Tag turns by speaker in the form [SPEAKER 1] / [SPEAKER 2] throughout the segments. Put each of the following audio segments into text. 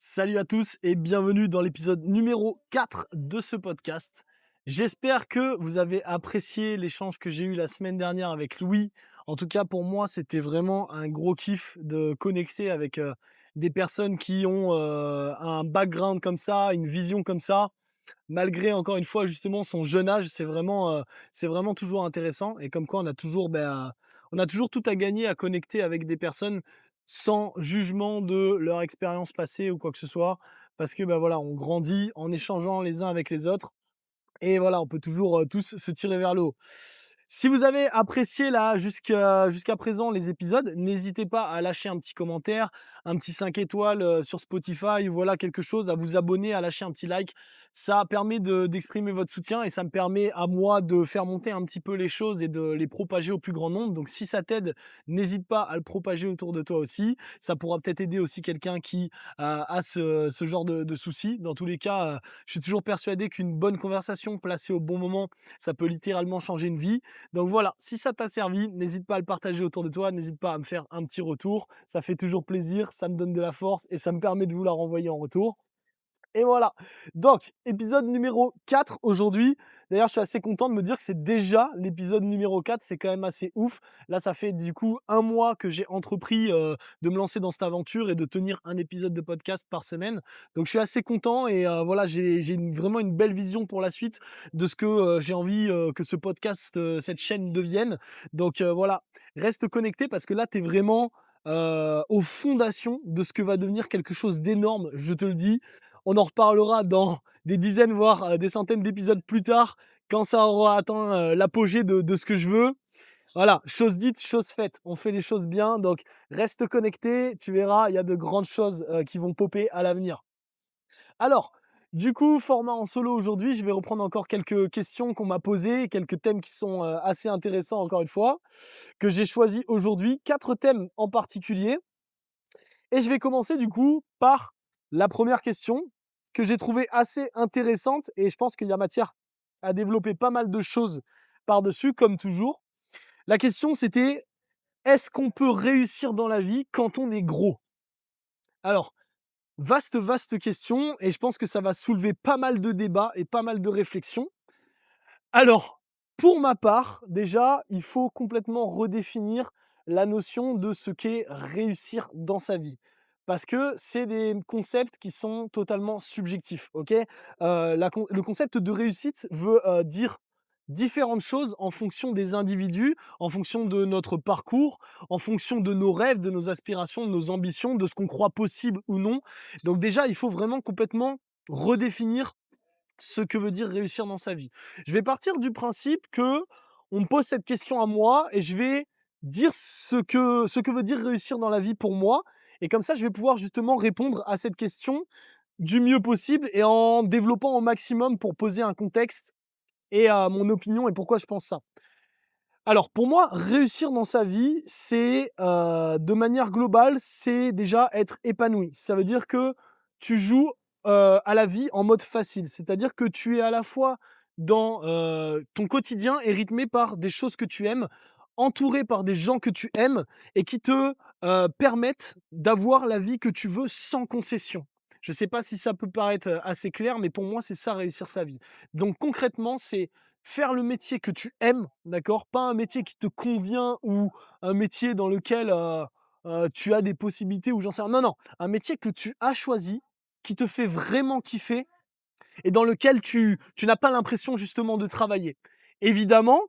[SPEAKER 1] Salut à tous et bienvenue dans l'épisode numéro 4 de ce podcast. J'espère que vous avez apprécié l'échange que j'ai eu la semaine dernière avec Louis. En tout cas, pour moi, c'était vraiment un gros kiff de connecter avec des personnes qui ont un background comme ça, une vision comme ça. Malgré, encore une fois, justement, son jeune âge, c'est vraiment toujours intéressant. Et comme quoi, on a toujours tout à gagner à connecter avec des personnes sans jugement de leur expérience passée ou quoi que ce soit. Parce que, bah, voilà, on grandit en échangeant les uns avec les autres. Et voilà, on peut toujours tous se tirer vers le haut. Si vous avez apprécié là jusqu'à présent les épisodes, n'hésitez pas à lâcher un petit commentaire, un petit 5 étoiles sur Spotify, voilà quelque chose, à vous abonner, à lâcher un petit like. Ça permet d'exprimer votre soutien et ça me permet à moi de faire monter un petit peu les choses et de les propager au plus grand nombre. Donc si ça t'aide, n'hésite pas à le propager autour de toi aussi. Ça pourra peut-être aider aussi quelqu'un qui a ce genre de soucis. Dans tous les cas, je suis toujours persuadé qu'une bonne conversation placée au bon moment, ça peut littéralement changer une vie. Donc voilà, si ça t'a servi, n'hésite pas à le partager autour de toi, n'hésite pas à me faire un petit retour. Ça fait toujours plaisir, ça me donne de la force et ça me permet de vous la renvoyer en retour. Et voilà. Donc, épisode numéro 4 aujourd'hui. D'ailleurs, je suis assez content de me dire que c'est déjà l'épisode numéro 4. C'est quand même assez ouf. Là, ça fait du coup un mois que j'ai entrepris de me lancer dans cette aventure et de tenir un épisode de podcast par semaine. Donc, je suis assez content et voilà, vraiment une belle vision pour la suite de ce que j'ai envie que ce podcast, cette chaîne devienne. Donc, voilà, reste connecté parce que là, tu es vraiment aux fondations de ce que va devenir quelque chose d'énorme, je te le dis. On en reparlera dans des dizaines, voire des centaines d'épisodes plus tard, quand ça aura atteint l'apogée de ce que je veux. Voilà, chose dite, chose faite. On fait les choses bien, donc reste connecté. Tu verras, il y a de grandes choses qui vont popper à l'avenir. Alors, du coup, format en solo aujourd'hui, je vais reprendre encore quelques questions qu'on m'a posées, quelques thèmes qui sont assez intéressants encore une fois, que j'ai choisi aujourd'hui. 4 thèmes en particulier. Et je vais commencer du coup par la première question que j'ai trouvée assez intéressante et je pense qu'il y a matière à développer pas mal de choses par-dessus, comme toujours. La question c'était, est-ce qu'on peut réussir dans la vie quand on est gros? Alors, vaste question et je pense que ça va soulever pas mal de débats et pas mal de réflexions. Alors, pour ma part, déjà, il faut complètement redéfinir la notion de ce qu'est réussir dans sa vie. Parce que c'est des concepts qui sont totalement subjectifs, ok? Le concept de réussite veut dire différentes choses en fonction des individus, en fonction de notre parcours, en fonction de nos rêves, de nos aspirations, de nos ambitions, de ce qu'on croit possible ou non. Donc déjà, il faut vraiment complètement redéfinir ce que veut dire réussir dans sa vie. Je vais partir du principe que on me pose cette question à moi et je vais dire ce que veut dire réussir dans la vie pour moi. Et comme ça, je vais pouvoir justement répondre à cette question du mieux possible et en développant au maximum pour poser un contexte et mon opinion et pourquoi je pense ça. Alors pour moi, réussir dans sa vie, c'est de manière globale, c'est déjà être épanoui. Ça veut dire que tu joues à la vie en mode facile. C'est-à-dire que tu es à la fois dans ton quotidien est rythmé par des choses que tu aimes, entouré par des gens que tu aimes et qui te permettent d'avoir la vie que tu veux sans concession. Je ne sais pas si ça peut paraître assez clair, mais pour moi, c'est ça réussir sa vie. Donc concrètement, c'est faire le métier que tu aimes, d'accord? Pas un métier qui te convient ou un métier dans lequel, tu as des possibilités ou j'en sais rien. Non, non, un métier que tu as choisi, qui te fait vraiment kiffer et dans lequel tu n'as pas l'impression justement de travailler. Évidemment,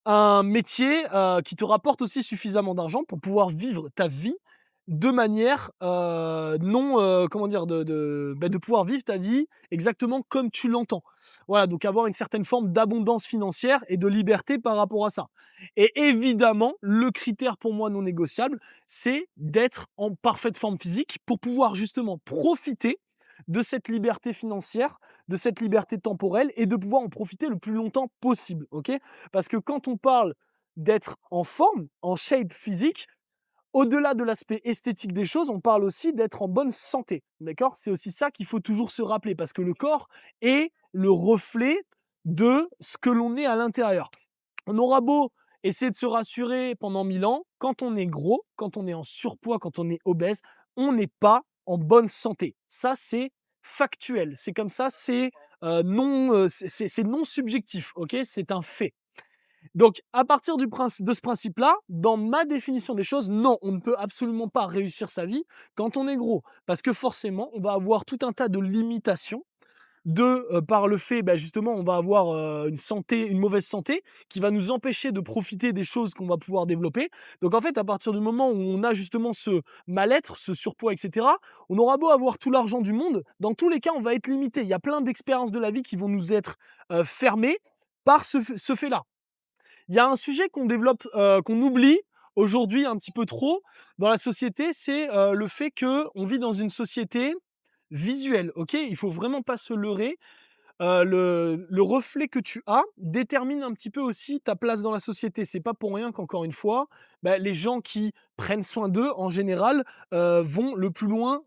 [SPEAKER 1] un métier, qui te rapporte aussi suffisamment d'argent pour pouvoir vivre ta vie de manière, non, comment dire? De pouvoir vivre ta vie exactement comme tu l'entends. Voilà, donc avoir une certaine forme d'abondance financière et de liberté par rapport à ça. Et évidemment, le critère pour moi non négociable, c'est d'être en parfaite forme physique pour pouvoir justement profiter de cette liberté financière, de cette liberté temporelle et de pouvoir en profiter le plus longtemps possible, OK? Parce que quand on parle d'être en forme, en shape physique, au-delà de l'aspect esthétique des choses, on parle aussi d'être en bonne santé, d'accord? C'est aussi ça qu'il faut toujours se rappeler parce que le corps est le reflet de ce que l'on est à l'intérieur. On aura beau essayer de se rassurer pendant 1000 ans, quand on est gros, quand on est en surpoids, quand on est obèse, on n'est pas en bonne santé. Ça, c'est factuel. C'est comme ça, c'est non subjectif, ok? C'est un fait. Donc, à partir de ce principe-là, dans ma définition des choses, non, on ne peut absolument pas réussir sa vie quand on est gros. Parce que forcément, on va avoir tout un tas de limitations par le fait, bah, justement, on va avoir une mauvaise santé qui va nous empêcher de profiter des choses qu'on va pouvoir développer. Donc en fait, à partir du moment où on a justement ce mal-être, ce surpoids, etc., on aura beau avoir tout l'argent du monde, dans tous les cas, on va être limité. Il y a plein d'expériences de la vie qui vont nous être fermées par ce fait-là. Il y a un sujet qu'on développe, qu'on oublie aujourd'hui un petit peu trop dans la société, c'est le fait qu'on vit dans une société visuelle, ok? Il faut vraiment pas se leurrer. Le reflet que tu as détermine un petit peu aussi ta place dans la société. C'est pas pour rien qu'encore une fois, bah, les gens qui prennent soin d'eux, en général, vont le plus loin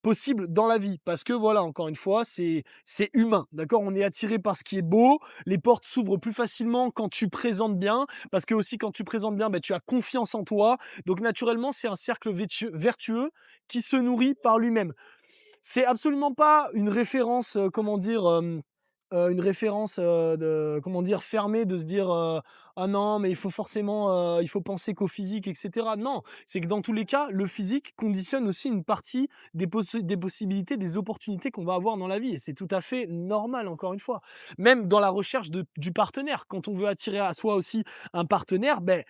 [SPEAKER 1] possible dans la vie. Parce que voilà, encore une fois, c'est humain, d'accord? On est attiré par ce qui est beau, les portes s'ouvrent plus facilement quand tu présentes bien, parce que aussi quand tu présentes bien, bah, tu as confiance en toi. Donc naturellement, c'est un cercle vertueux qui se nourrit par lui-même. C'est absolument pas une référence, comment dire, une référence, de comment dire, fermée de se dire, «Ah non, mais il faut forcément, il faut penser qu'au physique» et cetera. Non, c'est que dans tous les cas, le physique conditionne aussi une partie des possibilités, des opportunités qu'on va avoir dans la vie et c'est tout à fait normal, encore une fois. Même dans la recherche du partenaire, quand on veut attirer à soi aussi un partenaire, beh,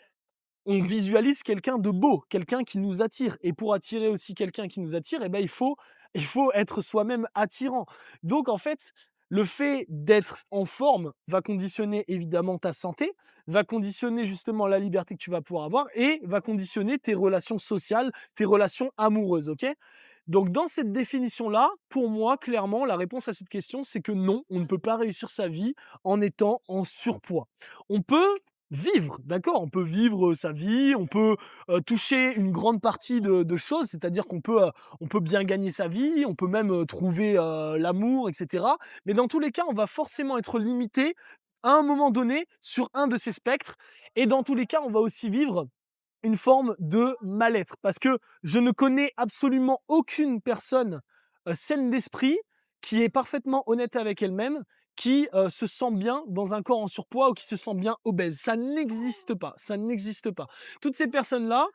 [SPEAKER 1] on visualise quelqu'un de beau, quelqu'un qui nous attire. Et pour attirer aussi quelqu'un qui nous attire, eh ben, il faut être soi-même attirant. Donc en fait, le fait d'être en forme va conditionner évidemment ta santé, va conditionner justement la liberté que tu vas pouvoir avoir et va conditionner tes relations sociales, tes relations amoureuses, ok? Donc dans cette définition-là, pour moi, clairement, la réponse à cette question, c'est que non, on ne peut pas réussir sa vie en étant en surpoids. On peut vivre, d'accord? On peut vivre sa vie, on peut toucher une grande partie de choses, c'est-à-dire on peut bien gagner sa vie, on peut même trouver l'amour, etc. Mais dans tous les cas, on va forcément être limité à un moment donné sur un de ces spectres. Et dans tous les cas, on va aussi vivre une forme de mal-être. Parce que je ne connais absolument aucune personne saine d'esprit qui est parfaitement honnête avec elle-même, qui se sent bien dans un corps en surpoids ou qui se sent bien obèse. Ça n'existe pas, ça n'existe pas. Toutes ces personnes-là,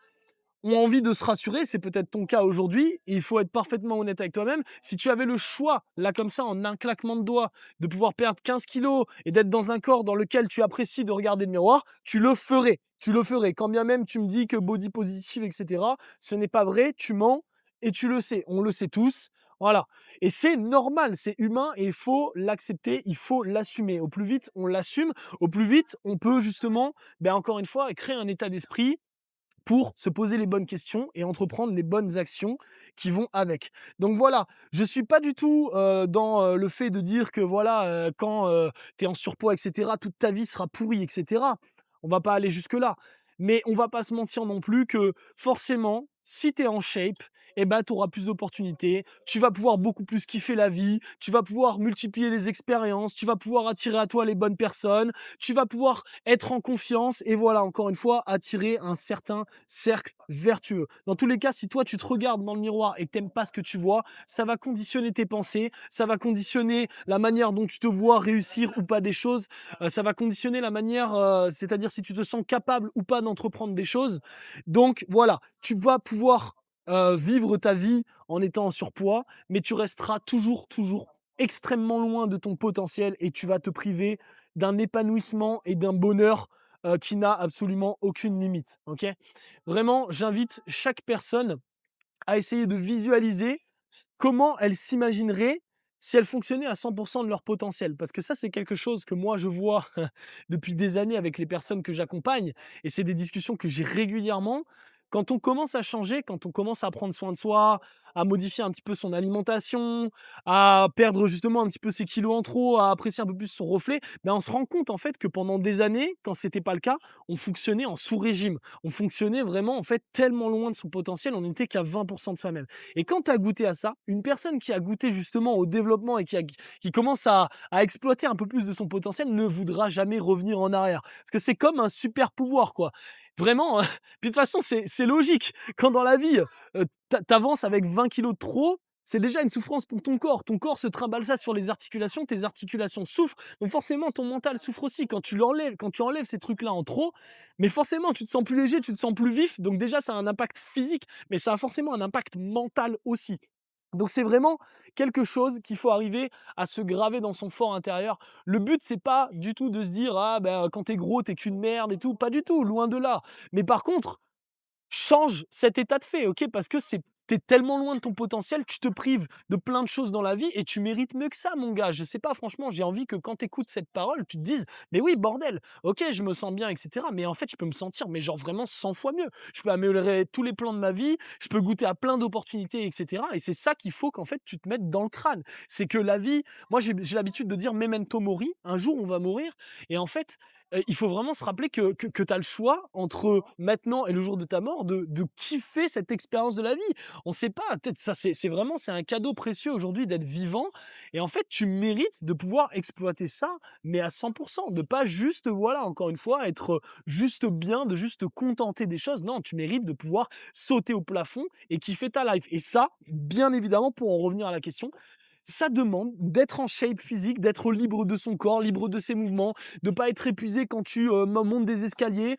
[SPEAKER 1] ont envie de se rassurer, c'est peut-être ton cas aujourd'hui, et il faut être parfaitement honnête avec toi-même. Si tu avais le choix, là comme ça, en un claquement de doigts, de pouvoir perdre 15 kilos et d'être dans un corps dans lequel tu apprécies de regarder le miroir, tu le ferais. Tu le ferais. Quand bien même tu me dis que body positive, etc., ce n'est pas vrai, tu mens et tu le sais. On le sait tous. Voilà. Et c'est normal, c'est humain et il faut l'accepter, il faut l'assumer. Au plus vite on l'assume, au plus vite on peut justement, ben encore une fois, créer un état d'esprit pour se poser les bonnes questions et entreprendre les bonnes actions qui vont avec. Donc voilà, je suis pas du tout, dans, le fait de dire que voilà, quand, tu es en surpoids et cetera, toute ta vie sera pourrie et cetera. On va pas aller jusque-là. Mais on va pas se mentir non plus que forcément, si tu es en shape et ben, tu auras plus d'opportunités, tu vas pouvoir beaucoup plus kiffer la vie, tu vas pouvoir multiplier les expériences, tu vas pouvoir attirer à toi les bonnes personnes, tu vas pouvoir être en confiance et voilà, encore une fois, attirer un certain cercle vertueux. Dans tous les cas, si toi tu te regardes dans le miroir et que t'aimes pas ce que tu vois, ça va conditionner tes pensées, ça va conditionner la manière dont tu te vois réussir ou pas des choses, ça va conditionner la manière, c'est-à-dire si tu te sens capable ou pas d'entreprendre des choses. Donc voilà, tu vas pouvoir vivre ta vie en étant en surpoids, mais tu resteras toujours, toujours extrêmement loin de ton potentiel et tu vas te priver d'un épanouissement et d'un bonheur qui n'a absolument aucune limite. Ok? Vraiment, j'invite chaque personne à essayer de visualiser comment elle s'imaginerait si elle fonctionnait à 100% de leur potentiel. Parce que ça, c'est quelque chose que moi, je vois depuis des années avec les personnes que j'accompagne, et c'est des discussions que j'ai régulièrement. Quand on commence à changer, quand on commence à prendre soin de soi, à modifier un petit peu son alimentation, à perdre justement un petit peu ses kilos en trop, à apprécier un peu plus son reflet, ben on se rend compte en fait que pendant des années, quand c'était pas le cas, on fonctionnait en sous-régime. On fonctionnait vraiment en fait tellement loin de son potentiel, on n'était qu'à 20% de soi-même. Et quand tu as goûté à ça, une personne qui a goûté justement au développement et qui commence à exploiter un peu plus de son potentiel ne voudra jamais revenir en arrière. Parce que c'est comme un super pouvoir, quoi. Vraiment, puis de toute façon, c'est logique. Quand dans la vie, tu avances avec 20 kilogrammes de trop, c'est déjà une souffrance pour ton corps. Ton corps se trimballe ça sur les articulations, tes articulations souffrent, donc forcément ton mental souffre aussi. Quand tu enlèves ces trucs-là en trop, mais forcément tu te sens plus léger, tu te sens plus vif, donc déjà ça a un impact physique, mais ça a forcément un impact mental aussi. Donc c'est vraiment quelque chose qu'il faut arriver à se graver dans son fort intérieur. Le but, c'est pas du tout de se dire: «Ah ben, quand t'es gros, t'es qu'une merde et tout», pas du tout, loin de là. Mais par contre, change cet état de fait, OK? Parce que tu tellement loin de ton potentiel, tu te prives de plein de choses dans la vie et tu mérites mieux que ça, mon gars. Je sais pas, franchement, j'ai envie que quand tu écoutes cette parole, tu te dises: «Mais oui, bordel, OK, je me sens bien et cetera, mais en fait, je peux me sentir, mais genre vraiment 100 fois mieux. Je peux améliorer tous les plans de ma vie, je peux goûter à plein d'opportunités et cetera», et c'est ça qu'il faut qu'en fait, tu te mettes dans le crâne. C'est que la vie, moi, j'ai l'habitude de dire: «Memento mori», un jour, on va mourir, et en fait, il faut vraiment se rappeler que tu as le choix entre maintenant et le jour de ta mort de kiffer cette expérience de la vie. On sait pas, peut-être ça c'est vraiment c'est un cadeau précieux aujourd'hui d'être vivant, et en fait, tu mérites de pouvoir exploiter ça, mais à 100, de pas juste, voilà, encore une fois, être juste bien, de juste te contenter des choses. Non, tu mérites de pouvoir sauter au plafond et kiffer ta life, et ça, bien évidemment, pour en revenir à la question, ça demande d'être en shape physique, d'être libre de son corps, libre de ses mouvements, de pas être épuisé quand tu montes des escaliers,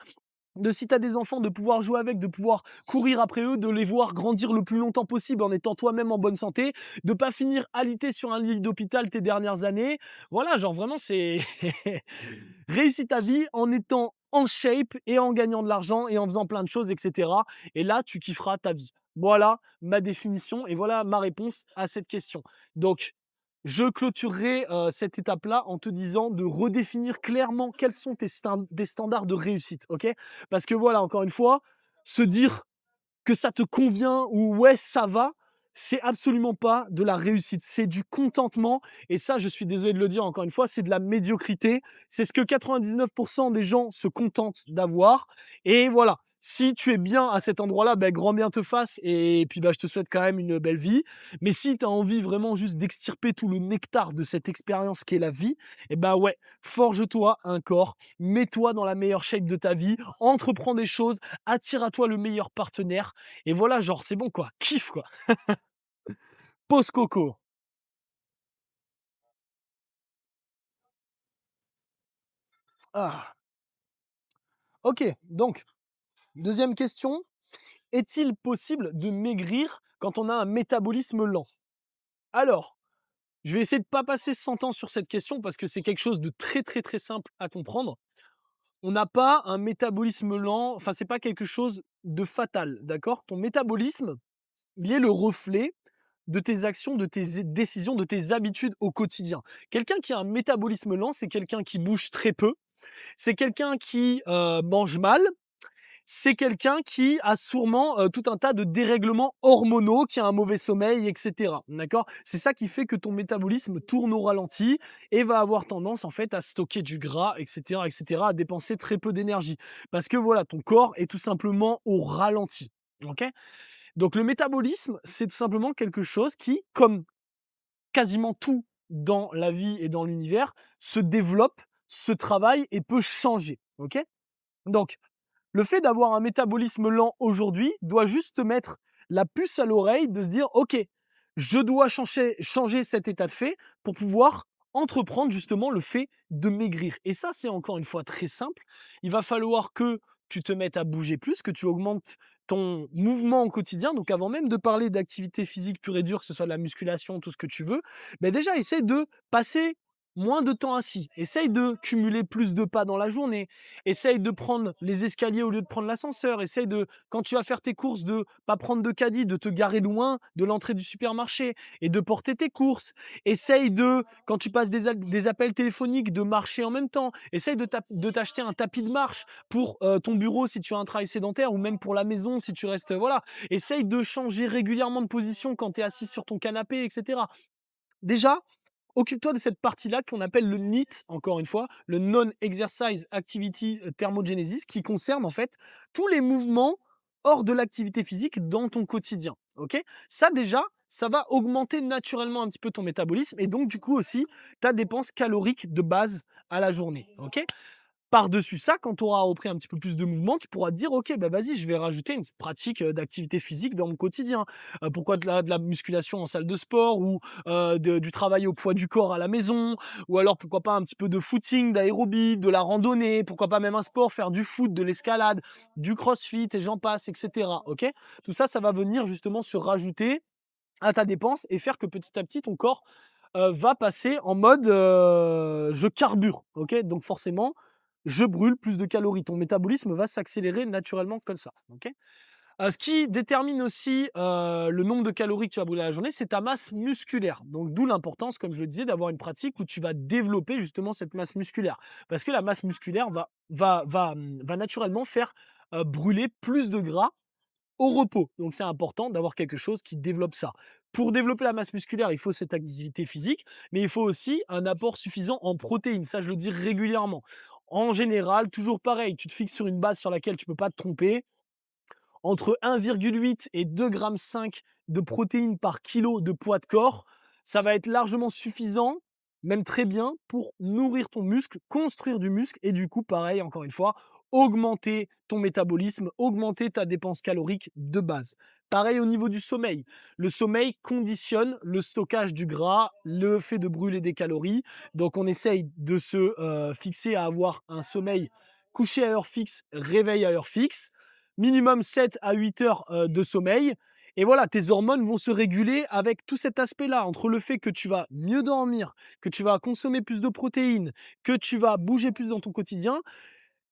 [SPEAKER 1] de, si tu as des enfants, de pouvoir jouer avec, de pouvoir courir après eux, de les voir grandir le plus longtemps possible en étant toi-même en bonne santé, de pas finir alité sur un lit d'hôpital tes dernières années. Voilà, genre vraiment, c'est réussis ta vie en étant en shape et en gagnant de l'argent et en faisant plein de choses, etc. Et là, tu kifferas ta vie. Voilà ma définition et voilà ma réponse à cette question. Donc, je clôturerai cette étape-là en te disant de redéfinir clairement quels sont des standards de réussite, ok? Parce que voilà, encore une fois, se dire que ça te convient ou ouais, ça va, c'est absolument pas de la réussite, c'est du contentement, et ça, je suis désolé de le dire encore une fois, c'est de la médiocrité. C'est ce que 99% des gens se contentent d'avoir, et voilà. Si tu es bien à cet endroit-là, ben, grand bien te fasse, et puis ben, je te souhaite quand même une belle vie. Mais si tu as envie vraiment juste d'extirper tout le nectar de cette expérience qu'est la vie, et ben ouais, forge-toi un corps, mets-toi dans la meilleure shape de ta vie, entreprends des choses, attire à toi le meilleur partenaire, et voilà, genre, c'est bon, quoi. Kiffe, quoi. Pause coco. Ah, OK, donc deuxième question, est-il possible de maigrir quand on a un métabolisme lent? Alors, je vais essayer de pas passer 100 ans sur cette question parce que c'est quelque chose de très, très, très simple à comprendre. On n'a pas un métabolisme lent, enfin, c'est pas quelque chose de fatal, d'accord? Ton métabolisme, il est le reflet de tes actions, de tes décisions, de tes habitudes au quotidien. Quelqu'un qui a un métabolisme lent, c'est quelqu'un qui bouge très peu, c'est quelqu'un qui mange mal, c'est quelqu'un qui a sûrement tout un tas de dérèglements hormonaux, qui a un mauvais sommeil, etc. D'accord? C'est ça qui fait que ton métabolisme tourne au ralenti et va avoir tendance en fait à stocker du gras, etc., etc., à dépenser très peu d'énergie. Parce que voilà, ton corps est tout simplement au ralenti. Ok? Donc le métabolisme, c'est tout simplement quelque chose qui, comme quasiment tout dans la vie et dans l'univers, se développe, se travaille et peut changer. Ok? Donc, le fait d'avoir un métabolisme lent aujourd'hui doit juste te mettre la puce à l'oreille de se dire: «OK, je dois changer cet état de fait pour pouvoir entreprendre justement le fait de maigrir», et ça, c'est encore une fois très simple. Il va falloir que tu te mettes à bouger plus, que tu augmentes ton mouvement au quotidien. Donc avant même de parler d'activité physique pure et dure, que ce soit de la musculation, tout ce que tu veux, déjà essaye de passer moins de temps assis. Essaye de cumuler plus de pas dans la journée. Essaye de prendre les escaliers au lieu de prendre l'ascenseur. Essaye de, quand tu vas faire tes courses, de pas prendre de caddie, de te garer loin de l'entrée du supermarché et de porter tes courses. Essaye de, quand tu passes des appels téléphoniques, de marcher en même temps. Essaye de t'acheter un tapis de marche pour ton bureau si tu as un travail sédentaire, ou même pour la maison si tu restes. Voilà. Essaye de changer régulièrement de position quand tu es assis sur ton canapé, etc. Déjà, occupe-toi de cette partie-là qu'on appelle le NEAT, encore une fois, le Non-Exercise Activity Thermogenesis, qui concerne en fait tous les mouvements hors de l'activité physique dans ton quotidien. Ok? Ça déjà, ça va augmenter naturellement un petit peu ton métabolisme et donc du coup aussi ta dépense calorique de base à la journée. Ok? Par-dessus ça, quand tu auras repris un petit peu plus de mouvement, tu pourras te dire: «OK, bah, vas-y, je vais rajouter une pratique, d'activité physique dans mon quotidien». Pourquoi de la musculation en salle de sport ou, du travail au poids du corps à la maison ou alors pourquoi pas un petit peu de footing, d'aérobie, de la randonnée, pourquoi pas même un sport, faire du foot, de l'escalade, du crossfit et j'en passe et cetera, OK? Tout ça, ça va venir justement se rajouter à ta dépense et faire que petit à petit ton corps, va passer en mode, je carbure, OK? Donc forcément, je brûle plus de calories. Ton métabolisme va s'accélérer naturellement comme ça, OK? Ce qui détermine aussi, le nombre de calories que tu vas brûler à la journée, c'est ta masse musculaire. Donc d'où l'importance, comme je le disais, d'avoir une pratique où tu vas développer justement cette masse musculaire. Parce que la masse musculaire va naturellement faire, brûler plus de gras au repos. Donc c'est important d'avoir quelque chose qui développe ça. Pour développer la masse musculaire, il faut cette activité physique, mais il faut aussi un apport suffisant en protéines. Ça, je le dis régulièrement. En général, toujours pareil, tu te fixes sur une base sur laquelle tu ne peux pas te tromper. Entre 1,8 et 2,5 g de protéines par kilo de poids de corps, ça va être largement suffisant, même très bien, pour nourrir ton muscle, construire du muscle et du coup, pareil, encore une fois, augmenter ton métabolisme, augmenter ta dépense calorique de base. Pareil au niveau du sommeil. Le sommeil conditionne le stockage du gras, le fait de brûler des calories. Donc on essaye de se fixer à avoir un sommeil couché à heure fixe, réveil à heure fixe minimum 7 à 8 heures de sommeil. Et voilà, tes hormones vont se réguler avec tout cet aspect-là, entre le fait que tu vas mieux dormir, que tu vas consommer plus de protéines, que tu vas bouger plus dans ton quotidien.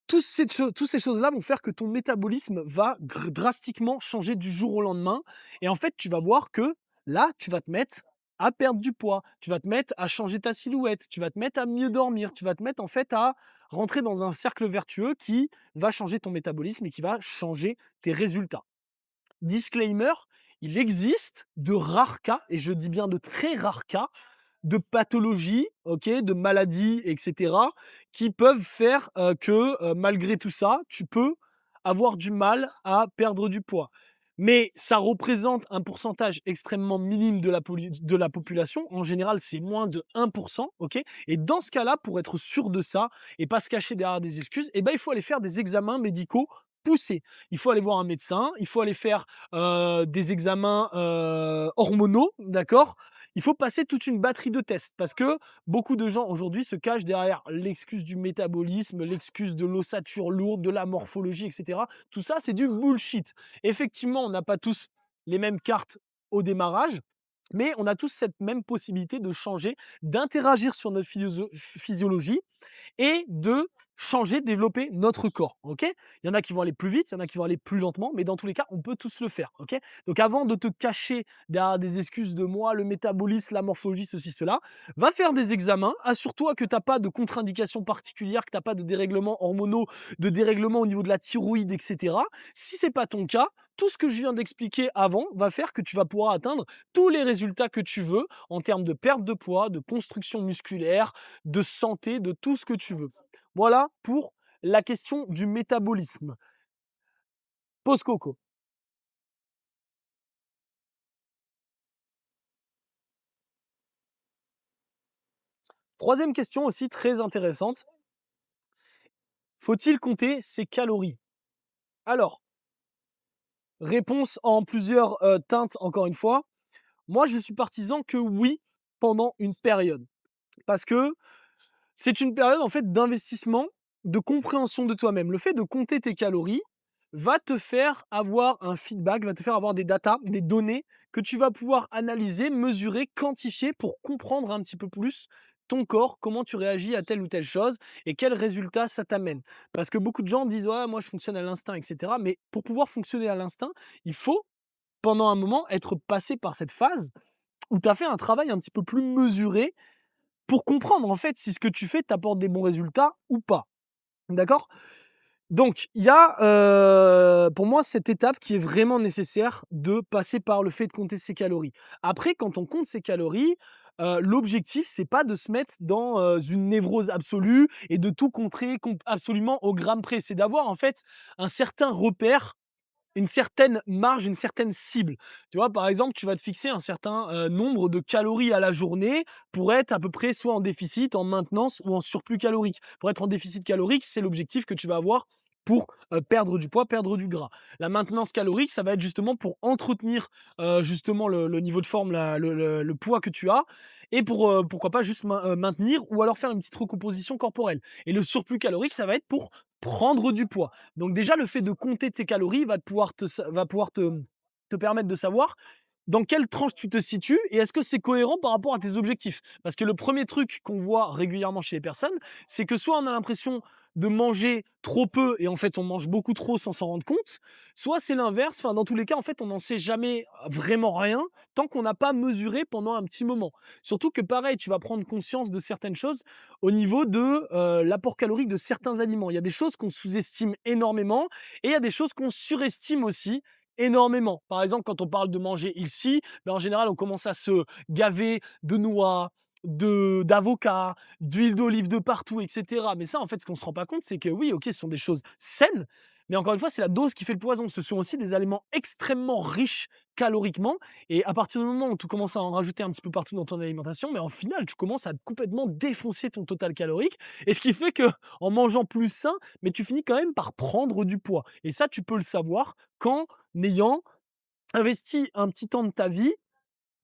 [SPEAKER 1] Toutes ces choses-là vont faire que ton métabolisme va drastiquement changer du jour au lendemain. Et en fait, tu vas voir que là, tu vas te mettre à perdre du poids, tu vas te mettre à changer ta silhouette, tu vas te mettre à mieux dormir, tu vas te mettre en fait à rentrer dans un cercle vertueux qui va changer ton métabolisme et qui va changer tes résultats. Disclaimer, il existe de rares cas, et je dis bien de très rares cas, de pathologies, ok, de maladies, etc., qui peuvent faire que malgré tout ça, tu peux avoir du mal à perdre du poids. Mais ça représente un pourcentage extrêmement minime de la population. En général, c'est moins de 1%. Ok. Et dans ce cas-là, pour être sûr de ça et pas se cacher derrière des excuses, eh ben, il faut aller faire des examens médicaux poussés. Il faut aller voir un médecin, il faut aller faire des examens hormonaux, d'accord. Il faut passer toute une batterie de tests parce que beaucoup de gens aujourd'hui se cachent derrière l'excuse du métabolisme, l'excuse de l'ossature lourde, de la morphologie, etc. Tout ça, c'est du bullshit. Effectivement, on n'a pas tous les mêmes cartes au démarrage, mais on a tous cette même possibilité de changer, d'interagir sur notre physiologie et de changer, développer notre corps. Ok. Il y en a qui vont aller plus vite, il y en a qui vont aller plus lentement, mais dans tous les cas, on peut tous le faire. Ok. Donc avant de te cacher derrière des excuses de moi, le métabolisme, la morphologie, ceci, cela, va faire des examens, assure-toi que tu n'as pas de contre-indication particulière, que tu n'as pas de dérèglements hormonaux, de dérèglements au niveau de la thyroïde, etc. Si ce n'est pas ton cas, tout ce que je viens d'expliquer avant va faire que tu vas pouvoir atteindre tous les résultats que tu veux en termes de perte de poids, de construction musculaire, de santé, de tout ce que tu veux. Voilà pour la question du métabolisme. Pause coco. Troisième question aussi très intéressante. Faut-il compter ses calories? Alors, réponse en plusieurs teintes encore une fois. Moi, je suis partisan que oui, pendant une période. Parce que c'est une période en fait d'investissement, de compréhension de toi-même. Le fait de compter tes calories va te faire avoir un feedback, va te faire avoir des datas, des données que tu vas pouvoir analyser, mesurer, quantifier pour comprendre un petit peu plus ton corps, comment tu réagis à telle ou telle chose et quels résultats ça t'amène. Parce que beaucoup de gens disent ouais, moi je fonctionne à l'instinct, etc. Mais pour pouvoir fonctionner à l'instinct, il faut pendant un moment être passé par cette phase où tu as fait un travail un petit peu plus mesuré pour comprendre en fait si ce que tu fais t'apporte des bons résultats ou pas. D'accord? Donc il y a, pour moi cette étape qui est vraiment nécessaire de passer par le fait de compter ses calories. Après quand on compte ses calories, l'objectif c'est pas de se mettre dans, une névrose absolue et de tout compter absolument au gramme près. C'est d'avoir en fait un certain repère une certaine marge, une certaine cible. Tu vois, par exemple, tu vas te fixer un certain, nombre de calories à la journée pour être à peu près soit en déficit, en maintenance ou en surplus calorique. Pour être en déficit calorique, c'est l'objectif que tu vas avoir pour, perdre du poids, perdre du gras. La maintenance calorique, ça va être justement pour entretenir, justement le niveau de forme, la le poids que tu as et pour, pourquoi pas juste maintenir ou alors faire une petite recomposition corporelle et le surplus calorique, ça va être pour prendre du poids. Donc déjà, le fait de compter tes calories va pouvoir te permettre de savoir dans quelle tranche tu te situes et est-ce que c'est cohérent par rapport à tes objectifs? Parce que le premier truc qu'on voit régulièrement chez les personnes, c'est que soit on a l'impression de manger trop peu et en fait on mange beaucoup trop sans s'en rendre compte, soit c'est l'inverse. Enfin, dans tous les cas, en fait, on n'en sait jamais vraiment rien tant qu'on n'a pas mesuré pendant un petit moment. Surtout que pareil, tu vas prendre conscience de certaines choses au niveau de l'apport calorique de certains aliments. Il y a des choses qu'on sous-estime énormément et il y a des choses qu'on surestime aussi énormément. Par exemple, quand on parle de manger ici, ben, en général, on commence à se gaver de noix, d'avocats, d'huile d'olive de partout, et cetera. Mais ça, en fait, ce qu'on ne se rend pas compte, c'est que oui, OK, ce sont des choses saines, mais encore une fois, c'est la dose qui fait le poison. Ce sont aussi des aliments extrêmement riches caloriquement et à partir du moment où tu commences à en rajouter un petit peu partout dans ton alimentation, mais en final, tu commences à complètement défoncer ton total calorique et ce qui fait que en mangeant plus sain, mais tu finis quand même par prendre du poids et ça, tu peux le savoir qu'en ayant investi un petit temps de ta vie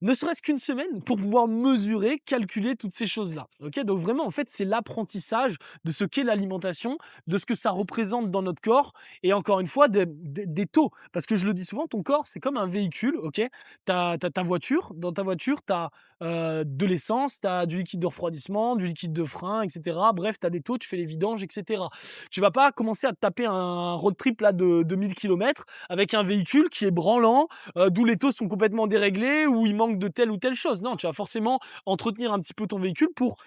[SPEAKER 1] ne serait-ce qu'une semaine pour pouvoir mesurer, calculer toutes ces choses-là. OK? Donc vraiment, en fait, c'est l'apprentissage de ce qu'est l'alimentation, de ce que ça représente dans notre corps et encore une fois des taux. Parce que je le dis souvent, ton corps, c'est comme un véhicule, OK? Tu as ta voiture, dans ta voiture, tu as, de l'essence, tu as du liquide de refroidissement, du liquide de frein et cetera. Bref, tu as des taux, tu fais les vidanges et cetera. Tu vas pas commencer à te taper un road trip là de 1 000 kilomètres avec un véhicule qui est branlant, d'où les taux sont complètement déréglés, où il manque de telle ou telle chose. Non, tu vas forcément entretenir un petit peu ton véhicule pour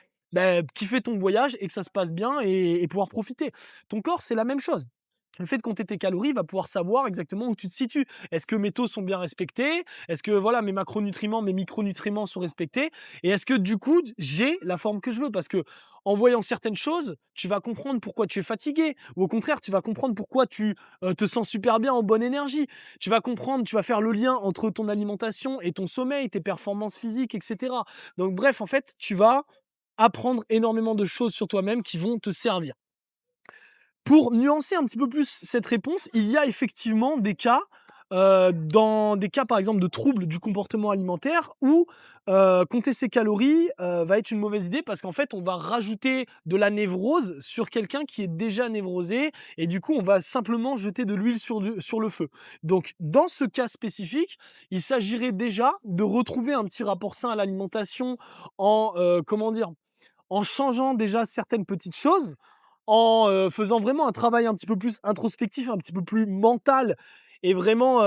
[SPEAKER 1] kiffer ton voyage et que ça se passe bien et pouvoir profiter. Ton corps, c'est la même chose. Le fait de compter tes calories va pouvoir savoir exactement où tu te situes. Est-ce que mes taux sont bien respectés? Est-ce que voilà, mes macronutriments, mes micronutriments sont respectés? Et est-ce que du coup, j'ai la forme que je veux? Parce que en voyant certaines choses, tu vas comprendre pourquoi tu es fatigué. Ou au contraire, tu vas comprendre pourquoi tu te sens super bien en bonne énergie. Tu vas comprendre, tu vas faire le lien entre ton alimentation et ton sommeil, tes performances physiques, etc. Donc bref, en fait, tu vas apprendre énormément de choses sur toi-même qui vont te servir. Pour nuancer un petit peu plus cette réponse, il y a effectivement des cas, dans des cas, par exemple, de troubles du comportement alimentaire où, compter ses calories, va être une mauvaise idée parce qu'en fait, on va rajouter de la névrose sur quelqu'un qui est déjà névrosé et du coup, on va simplement jeter de l'huile sur le feu. Donc dans ce cas spécifique, il s'agirait déjà de retrouver un petit rapport sain à l'alimentation en, comment dire? En changeant déjà certaines petites choses, en, faisant vraiment un travail un petit peu plus introspectif, un petit peu plus mental et vraiment,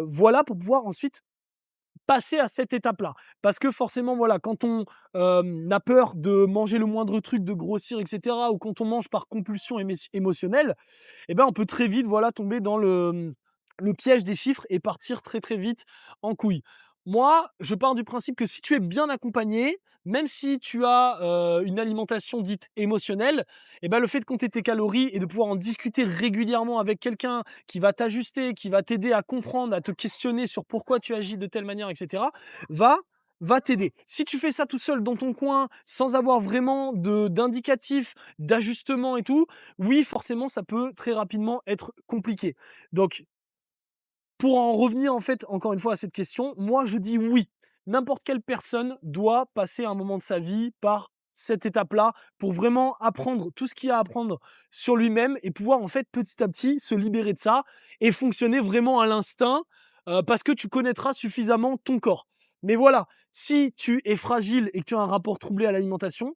[SPEAKER 1] voilà, pour pouvoir ensuite passer à cette étape-là. Parce que forcément, voilà, quand on, a peur de manger le moindre truc, de grossir et cetera ou quand on mange par compulsion émotionnelle et ben, on peut très vite, voilà, tomber dans le piège des chiffres et partir très, très vite en couille. Moi, je pars du principe que si tu es bien accompagné, même si tu as, une alimentation dite émotionnelle et ben, le fait de compter tes calories et de pouvoir en discuter régulièrement avec quelqu'un qui va t'ajuster, qui va t'aider à comprendre, à te questionner sur pourquoi tu agis de telle manière et cetera, va va t'aider. Si tu fais ça tout seul dans ton coin, sans avoir vraiment d'indicatifs, d'ajustements et tout, oui, forcément, ça peut très rapidement être compliqué. Donc, pour en revenir, en fait, encore une fois à cette question, moi, je dis oui. N'importe quelle personne doit passer un moment de sa vie par cette étape-là pour vraiment apprendre tout ce qu'il y a à apprendre sur lui-même et pouvoir, en fait, petit à petit, se libérer de ça et fonctionner vraiment à l'instinct parce que tu connaîtras suffisamment ton corps. Mais voilà, si tu es fragile et que tu as un rapport troublé à l'alimentation,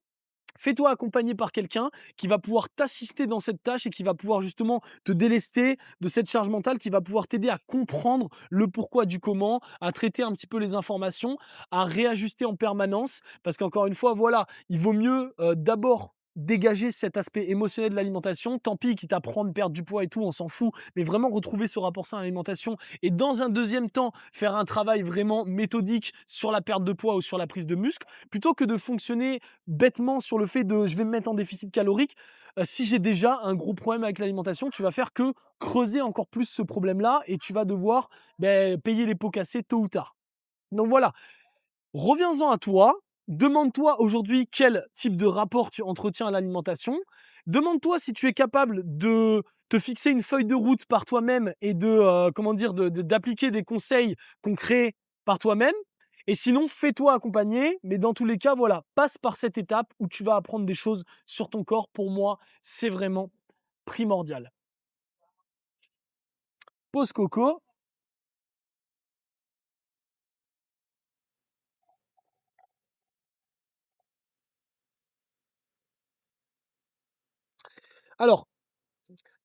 [SPEAKER 1] fais-toi accompagner par quelqu'un qui va pouvoir t'assister dans cette tâche et qui va pouvoir justement te délester de cette charge mentale, qui va pouvoir t'aider à comprendre le pourquoi du comment, à traiter un petit peu les informations, à réajuster en permanence. Parce qu'encore une fois, voilà, il vaut mieux d'abord dégager cet aspect émotionnel de l'alimentation. Tant pis, quitte à prendre, perdre du poids et tout, on s'en fout. Mais vraiment retrouver ce rapport sain à l'alimentation et dans un deuxième temps, faire un travail vraiment méthodique sur la perte de poids ou sur la prise de muscle, plutôt que de fonctionner bêtement sur le fait de je vais me mettre en déficit calorique. si j'ai déjà un gros problème avec l'alimentation, tu vas faire que creuser encore plus ce problème-là et tu vas devoir, payer les pots cassés tôt ou tard. Donc voilà, reviens-en à toi. Demande-toi aujourd'hui quel type de rapport tu entretiens à l'alimentation. Demande-toi si tu es capable de te fixer une feuille de route par toi-même et de, comment dire, d'appliquer des conseils concrets par toi-même. Et sinon, fais-toi accompagner. Mais dans tous les cas, voilà, passe par cette étape où tu vas apprendre des choses sur ton corps. Pour moi, c'est vraiment primordial. Pause coco. Alors,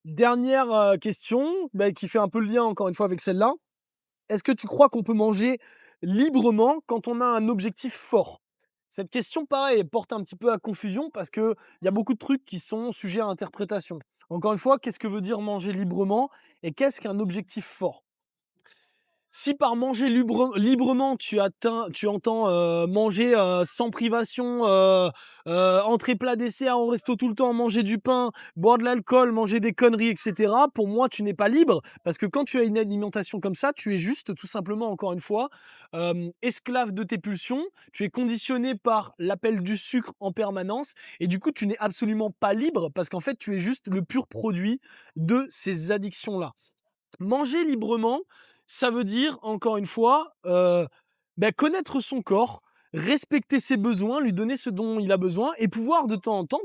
[SPEAKER 1] dernière question, qui fait un peu le lien encore une fois avec celle-là. Est-ce que tu crois qu'on peut manger librement quand on a un objectif fort? Cette question, pareil, elle porte un petit peu à confusion parce qu'il y a beaucoup de trucs qui sont sujets à interprétation. Encore une fois, qu'est-ce que veut dire manger librement et qu'est-ce qu'un objectif fort? Si par manger librement, tu entends manger sans privation, entrée, plat, dessert au resto tout le temps, manger du pain, boire de l'alcool, manger des conneries, etc. Pour moi, tu n'es pas libre parce que quand tu as une alimentation comme ça, tu es juste tout simplement, encore une fois, esclave de tes pulsions. Tu es conditionné par l'appel du sucre en permanence et du coup, tu n'es absolument pas libre parce qu'en fait, tu es juste le pur produit de ces addictions-là. Manger librement, ça veut dire, encore une fois, connaître son corps, respecter ses besoins, lui donner ce dont il a besoin et pouvoir de temps en temps,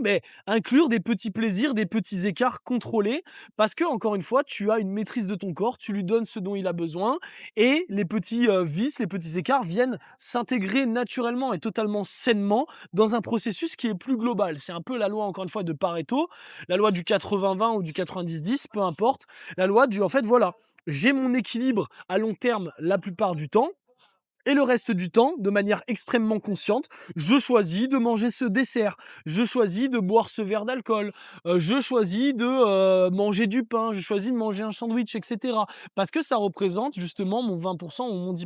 [SPEAKER 1] inclure des petits plaisirs, des petits écarts contrôlés parce que encore une fois, tu as une maîtrise de ton corps, tu lui donnes ce dont il a besoin et les petits, vices, les petits écarts viennent s'intégrer naturellement et totalement sainement dans un processus qui est plus global. C'est un peu la loi, encore une fois, de Pareto, la loi du 80-20 ou du 90-10, peu importe. La loi du en fait, voilà, j'ai mon équilibre à long terme la plupart du temps et le reste du temps, de manière extrêmement consciente, je choisis de manger ce dessert, je choisis de boire ce verre d'alcool, je choisis de, manger du pain, je choisis de manger un sandwich et cetera. Parce que ça représente justement mon 20 ou mon 10.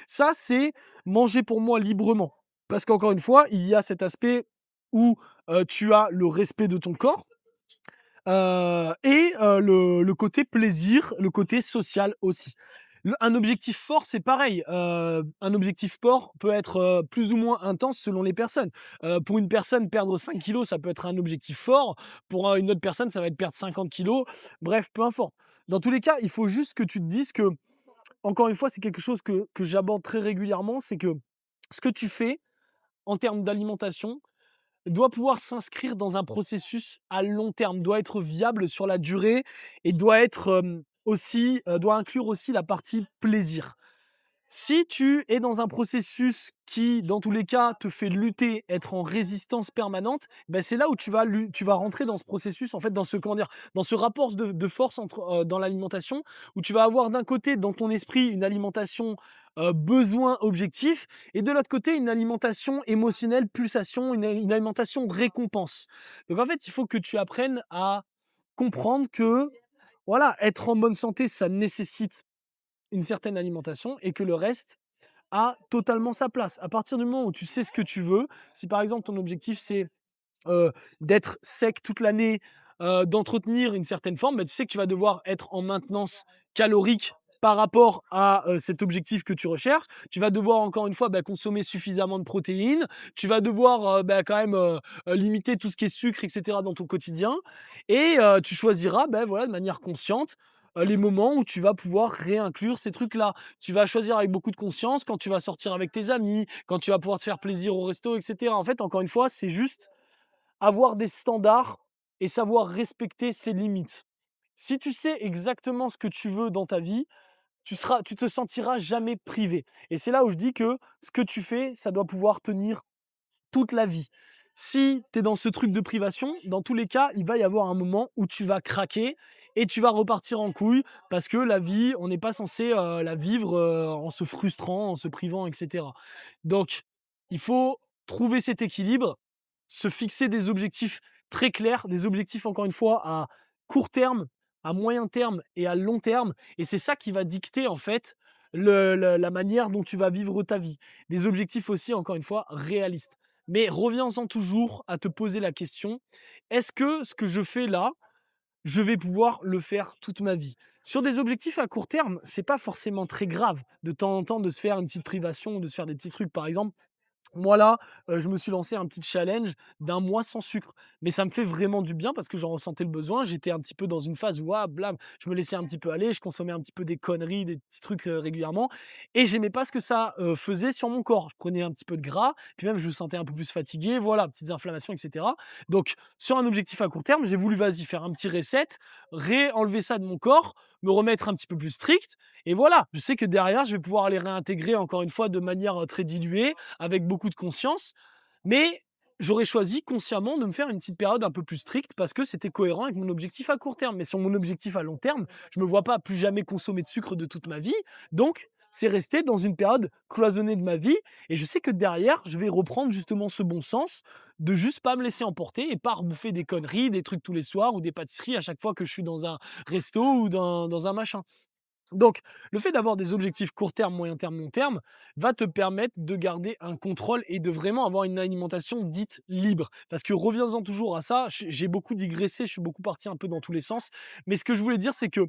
[SPEAKER 1] Ça, c'est manger pour moi librement. Parce qu'encore une fois, il y a cet aspect où, tu as le respect de ton corps, le côté plaisir, le côté social aussi. Un objectif fort, c'est pareil. Un objectif fort peut être plus ou moins intense selon les personnes. Pour une personne, perdre 5 kilos, ça peut être un objectif fort. Pour une autre personne, ça va être perdre 50 kilos. Bref, peu importe. Dans tous les cas, il faut juste que tu te dises que, encore une fois, c'est quelque chose que j'aborde très régulièrement, c'est que ce que tu fais en termes d'alimentation, doit pouvoir s'inscrire dans un processus à long terme, doit être viable sur la durée et doit être, aussi, doit inclure aussi la partie plaisir. Si tu es dans un processus qui, dans tous les cas, te fait lutter, être en résistance permanente, c'est là où tu vas rentrer dans ce processus, en fait, dans ce, comment dire, dans ce rapport de force dans l'alimentation, où tu vas avoir d'un côté, dans ton esprit, une alimentation besoin objectif, et de l'autre côté, une alimentation émotionnelle, pulsation, une alimentation récompense. Donc en fait, il faut que tu apprennes à comprendre que, voilà, être en bonne santé, ça nécessite une certaine alimentation et que le reste a totalement sa place. À partir du moment où tu sais ce que tu veux, si par exemple ton objectif c'est d'être sec toute l'année, d'entretenir une certaine forme, tu sais que tu vas devoir être en maintenance calorique par rapport à cet objectif que tu recherches. Tu vas devoir encore une fois consommer suffisamment de protéines. Tu vas devoir quand même limiter tout ce qui est sucre, etc. dans ton quotidien. Et tu choisiras voilà, de manière consciente les moments où tu vas pouvoir réinclure ces trucs-là. Tu vas choisir avec beaucoup de conscience quand tu vas sortir avec tes amis, quand tu vas pouvoir te faire plaisir au resto, etc. En fait, encore une fois, c'est juste avoir des standards et savoir respecter ses limites. Si tu sais exactement ce que tu veux dans ta vie, tu te sentiras jamais privé. Et c'est là où je dis que ce que tu fais, ça doit pouvoir tenir toute la vie. Si tu es dans ce truc de privation, dans tous les cas, il va y avoir un moment où tu vas craquer et tu vas repartir en couille parce que la vie, on n'est pas censé la vivre en se frustrant, en se privant, etc. Donc, il faut trouver cet équilibre, se fixer des objectifs très clairs, des objectifs, encore une fois, à court terme, à moyen terme et à long terme. Et c'est ça qui va dicter, en fait, la manière dont tu vas vivre ta vie. Des objectifs aussi, encore une fois, réalistes. Mais reviens-en toujours à te poser la question: «Est-ce que ce que je fais là, je vais pouvoir le faire toute ma vie?» Sur des objectifs à court terme, c'est pas forcément très grave de temps en temps de se faire une petite privation ou de se faire des petits trucs. Par exemple, moi là, je me suis lancé un petit challenge d'un mois sans sucre. Mais ça me fait vraiment du bien parce que j'en ressentais le besoin. J'étais un petit peu dans une phase où, ah, blam, je me laissais un petit peu aller, je consommais un petit peu des conneries, des petits trucs, régulièrement et j'aimais pas ce que ça, faisait sur mon corps. Je prenais un petit peu de gras, puis même je me sentais un peu plus fatigué, voilà, petites inflammations et cetera. Donc sur un objectif à court terme, j'ai voulu, vas-y, faire un petit reset, enlever ça de mon corps, me remettre un petit peu plus strict et voilà. Je sais que derrière, je vais pouvoir les réintégrer encore une fois de manière, très diluée, avec beaucoup de conscience, mais j'aurais choisi consciemment de me faire une petite période un peu plus stricte parce que c'était cohérent avec mon objectif à court terme. Mais sur mon objectif à long terme, je me vois pas plus jamais consommer de sucre de toute ma vie. Donc, c'est resté dans une période cloisonnée de ma vie. Et je sais que derrière, je vais reprendre justement ce bon sens de juste pas me laisser emporter et pas rebouffer des conneries, des trucs tous les soirs ou des pâtisseries à chaque fois que je suis dans un resto ou dans un machin. Donc, le fait d'avoir des objectifs court terme, moyen terme, long terme va te permettre de garder un contrôle et de vraiment avoir une alimentation dite libre. Parce que reviens-en toujours à ça, j'ai beaucoup digressé, je suis beaucoup parti un peu dans tous les sens. Mais ce que je voulais dire, c'est que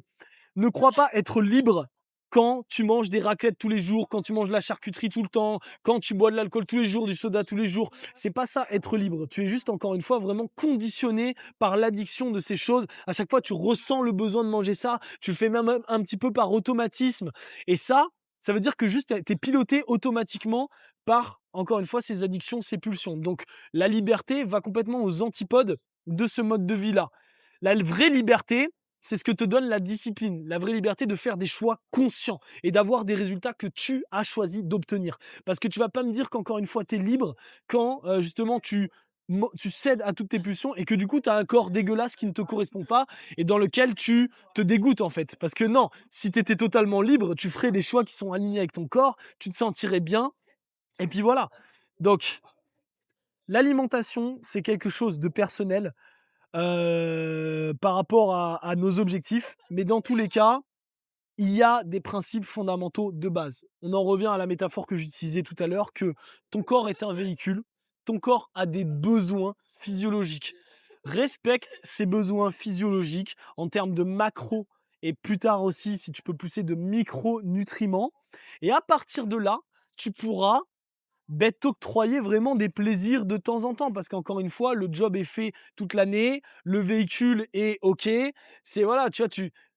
[SPEAKER 1] ne crois pas être libre quand tu manges des raclettes tous les jours, quand tu manges de la charcuterie tout le temps, quand tu bois de l'alcool tous les jours, du soda tous les jours. C'est pas ça être libre. Tu es juste encore une fois vraiment conditionné par l'addiction de ces choses. À chaque fois, tu ressens le besoin de manger ça. Tu le fais même un petit peu par automatisme. Et ça veut dire que juste tu es piloté automatiquement par, encore une fois, ces addictions, ces pulsions. Donc la liberté va complètement aux antipodes de ce mode de vie-là. La vraie liberté, c'est ce que te donne la discipline, la vraie liberté de faire des choix conscients et d'avoir des résultats que tu as choisi d'obtenir. Parce que tu vas pas me dire qu'encore une fois, tu es libre quand justement tu cèdes à toutes tes pulsions et que du coup, tu as un corps dégueulasse qui ne te correspond pas et dans lequel tu te dégoûtes en fait. Parce que non, si tu étais totalement libre, tu ferais des choix qui sont alignés avec ton corps, tu te sentirais bien et puis voilà. Donc, l'alimentation, c'est quelque chose de personnel par rapport à nos objectifs. Mais dans tous les cas, il y a des principes fondamentaux de base. On en revient à la métaphore que j'utilisais tout à l'heure, que ton corps est un véhicule, ton corps a des besoins physiologiques. Respecte ces besoins physiologiques en termes de macro et plus tard aussi, si tu peux pousser, de micronutriments. Et à partir de là, tu pourras t'octroyer vraiment des plaisirs de temps en temps parce qu'encore une fois, le job est fait toute l'année, le véhicule est OK. C'est voilà, tu vois,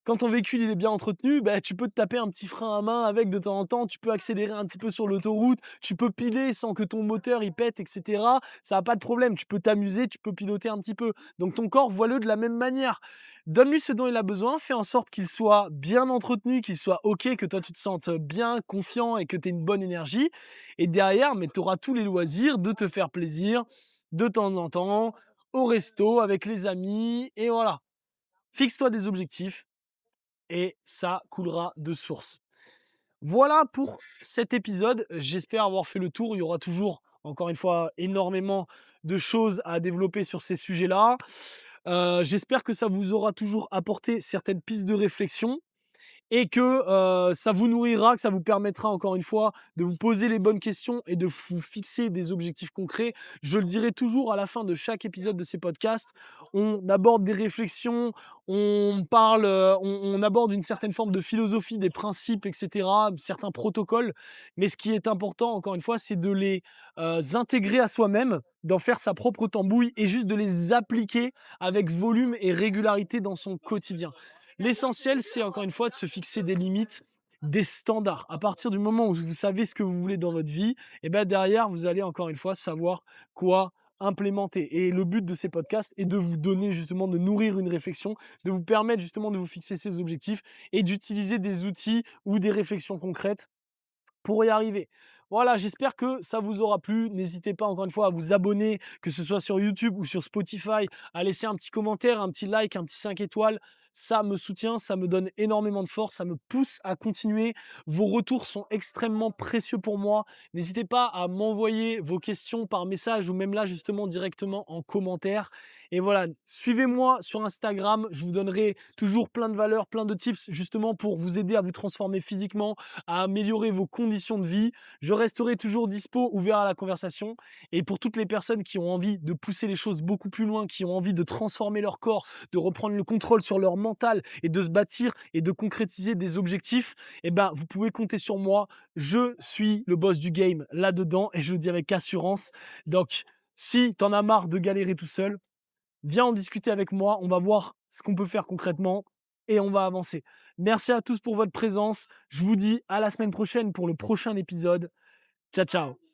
[SPEAKER 1] quand ton véhicule il est bien entretenu, bah, tu peux te taper un petit frein à main avec de temps en temps, tu peux accélérer un petit peu sur l'autoroute, tu peux piler sans que ton moteur il pète, et cetera. Ça a pas de problème, tu peux t'amuser, tu peux piloter un petit peu. Donc ton corps, vois-le de la même manière. Donne-lui ce dont il a besoin, fais en sorte qu'il soit bien entretenu, qu'il soit OK, que toi tu te sentes bien, confiant et que tu aies une bonne énergie. Et derrière, mais tu auras tous les loisirs de te faire plaisir de temps en temps, au resto, avec les amis, et voilà. Fixe-toi des objectifs et ça coulera de source. Voilà pour cet épisode. J'espère avoir fait le tour. Il y aura toujours, encore une fois, énormément de choses à développer sur ces sujets-là. J'espère que ça vous aura toujours apporté certaines pistes de réflexion et que ça vous nourrira, que ça vous permettra encore une fois de vous poser les bonnes questions et de vous fixer des objectifs concrets. Je le dirai toujours à la fin de chaque épisode de ces podcasts. On aborde des réflexions, on parle, on aborde une certaine forme de philosophie, des principes, etc., certains protocoles. Mais ce qui est important, encore une fois, c'est de les intégrer à soi-même, d'en faire sa propre tambouille et juste de les appliquer avec volume et régularité dans son quotidien. L'essentiel, c'est encore une fois de se fixer des limites, des standards. À partir du moment où vous savez ce que vous voulez dans votre vie, et ben derrière, vous allez encore une fois savoir quoi implémenter. Et le but de ces podcasts est de vous donner justement, de nourrir une réflexion, de vous permettre justement de vous fixer ces objectifs et d'utiliser des outils ou des réflexions concrètes pour y arriver. Voilà, j'espère que ça vous aura plu. N'hésitez pas encore une fois à vous abonner, que ce soit sur YouTube ou sur Spotify, à laisser un petit commentaire, un petit like, un petit 5 étoiles. Ça me soutient, ça me donne énormément de force, ça me pousse à continuer. Vos retours sont extrêmement précieux pour moi. N'hésitez pas à m'envoyer vos questions par message ou même là justement directement en commentaire. Et voilà, suivez-moi sur Instagram, je vous donnerai toujours plein de valeurs, plein de tips justement pour vous aider à vous transformer physiquement, à améliorer vos conditions de vie. Je resterai toujours dispo, ouvert à la conversation. Et pour toutes les personnes qui ont envie de pousser les choses beaucoup plus loin, qui ont envie de transformer leur corps, de reprendre le contrôle sur leur mental et de se bâtir et de concrétiser des objectifs, eh ben, vous pouvez compter sur moi. Je suis le boss du game là-dedans et je le dis avec assurance. Donc, si tu en as marre de galérer tout seul, viens en discuter avec moi. On va voir ce qu'on peut faire concrètement et on va avancer. Merci à tous pour votre présence. Je vous dis à la semaine prochaine pour le prochain épisode. Ciao, ciao.